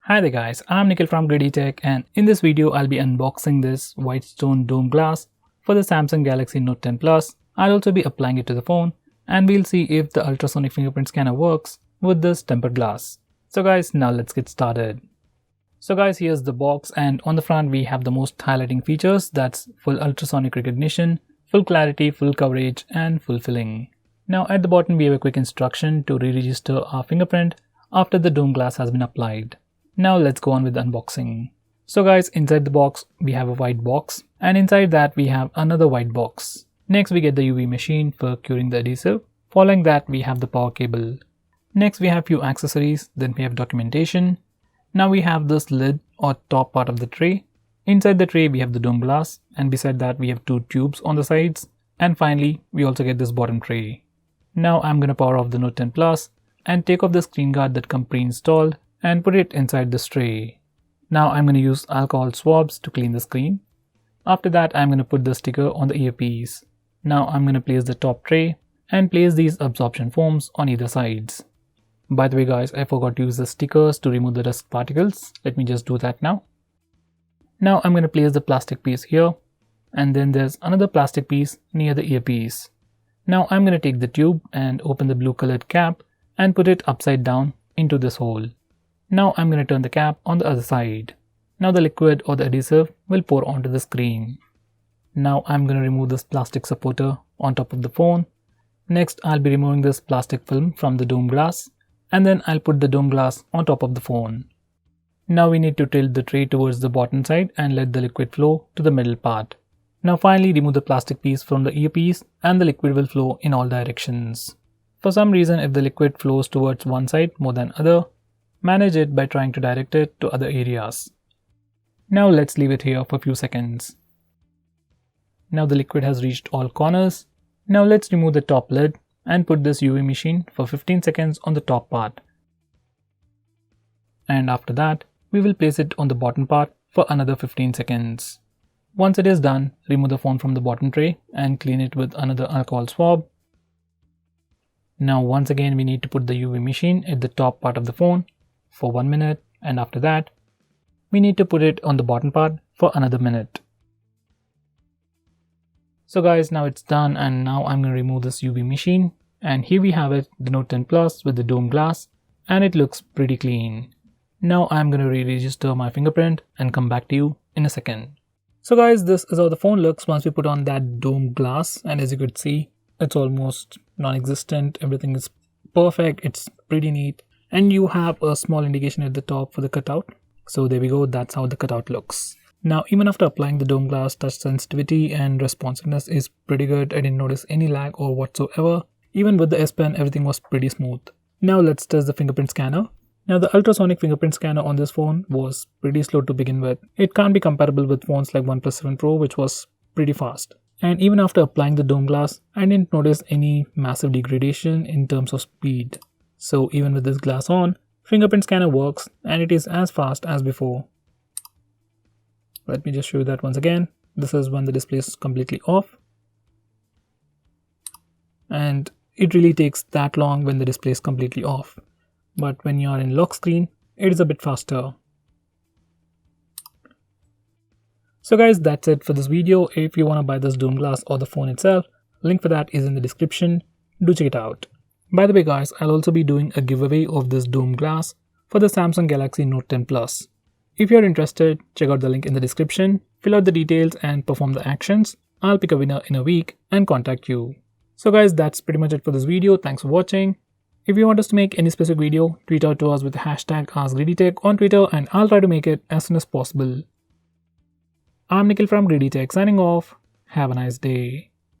Hi there guys, I'm Nikhil from GreedyTech, and in this video I'll be unboxing this Whitestone dome glass for the Samsung Galaxy Note 10 Plus. I'll also be applying it to the phone and we'll see if the ultrasonic fingerprint scanner works with this tempered glass. So guys, now let's get started. So guys, here's the box, and on the front we have the most highlighting features, that's full ultrasonic recognition, full clarity, full coverage and full filling. Now at the bottom we have a quick instruction to re-register our fingerprint after the dome glass has been applied. Now let's go on with the unboxing. So guys, inside the box we have a white box, and inside that we have another white box. Next we get the UV machine for curing the adhesive. Following that we have the power cable. Next we have few accessories, then we have documentation. Now we have this lid or top part of the tray. Inside the tray we have the dome glass, and beside that we have two tubes on the sides. And finally we also get this bottom tray. Now I'm gonna power off the Note 10 Plus and take off the screen guard that comes pre-installed and put it inside this tray. Now I'm going to use alcohol swabs to clean the screen. After that I'm going to put the sticker on the earpiece. Now I'm going to place the top tray and place these absorption foams on either sides. By the way guys, I forgot to use the stickers to remove the dust particles. Let me just do that now. Now I'm going to place the plastic piece here, and then there's another plastic piece near the earpiece. Now I'm going to take the tube and open the blue colored cap and put it upside down into this hole. Now I'm going to turn the cap on the other side. Now the liquid or the adhesive will pour onto the screen. Now I'm going to remove this plastic supporter on top of the phone. Next I'll be removing this plastic film from the dome glass, and then I'll put the dome glass on top of the phone. Now we need to tilt the tray towards the bottom side and let the liquid flow to the middle part. Now finally remove the plastic piece from the earpiece, and the liquid will flow in all directions. For some reason, if the liquid flows towards one side more than other, manage it by trying to direct it to other areas. Now let's leave it here for a few seconds. Now the liquid has reached all corners. Now let's remove the top lid and put this UV machine for 15 seconds on the top part. And after that, we will place it on the bottom part for another 15 seconds. Once it is done, remove the phone from the bottom tray and clean it with another alcohol swab. Now once again we need to put the UV machine at the top part of the phone for 1 minute, and after that we need to put it on the bottom part for another minute. So guys, now it's done, and now I'm going to remove this UV machine, and here we have it, the Note 10 Plus with the dome glass, and it looks pretty clean. Now I'm going to re-register my fingerprint and come back to you in a second. So guys, this is how the phone looks once we put on that dome glass, and as you could see, it's almost non-existent. Everything is perfect, it's pretty neat. And you have a small indication at the top for the cutout. So there we go, that's how the cutout looks. Now even after applying the dome glass, touch sensitivity and responsiveness is pretty good. I didn't notice any lag or whatsoever. Even with the S Pen, everything was pretty smooth. Now let's test the fingerprint scanner. Now the ultrasonic fingerprint scanner on this phone was pretty slow to begin with. It can't be comparable with phones like OnePlus 7 Pro, which was pretty fast. And even after applying the dome glass, I didn't notice any massive degradation in terms of speed. So even with this glass on, fingerprint scanner works and it is as fast as before. Let me just show you that once again. This is when the display is completely off. And it really takes that long when the display is completely off. But when you are in lock screen, it is a bit faster. So guys, that's it for this video. If you want to buy this dome glass or the phone itself, link for that is in the description. Do check it out. By the way guys, I'll also be doing a giveaway of this dome glass for the Samsung Galaxy Note 10 Plus. If you're interested, check out the link in the description, fill out the details and perform the actions. I'll pick a winner in a week and contact you. So guys, that's pretty much it for this video. Thanks for watching. If you want us to make any specific video, tweet out to us with the hashtag AskGreedyTech on Twitter and I'll try to make it as soon as possible. I'm Nikhil from GreedyTech signing off. Have a nice day.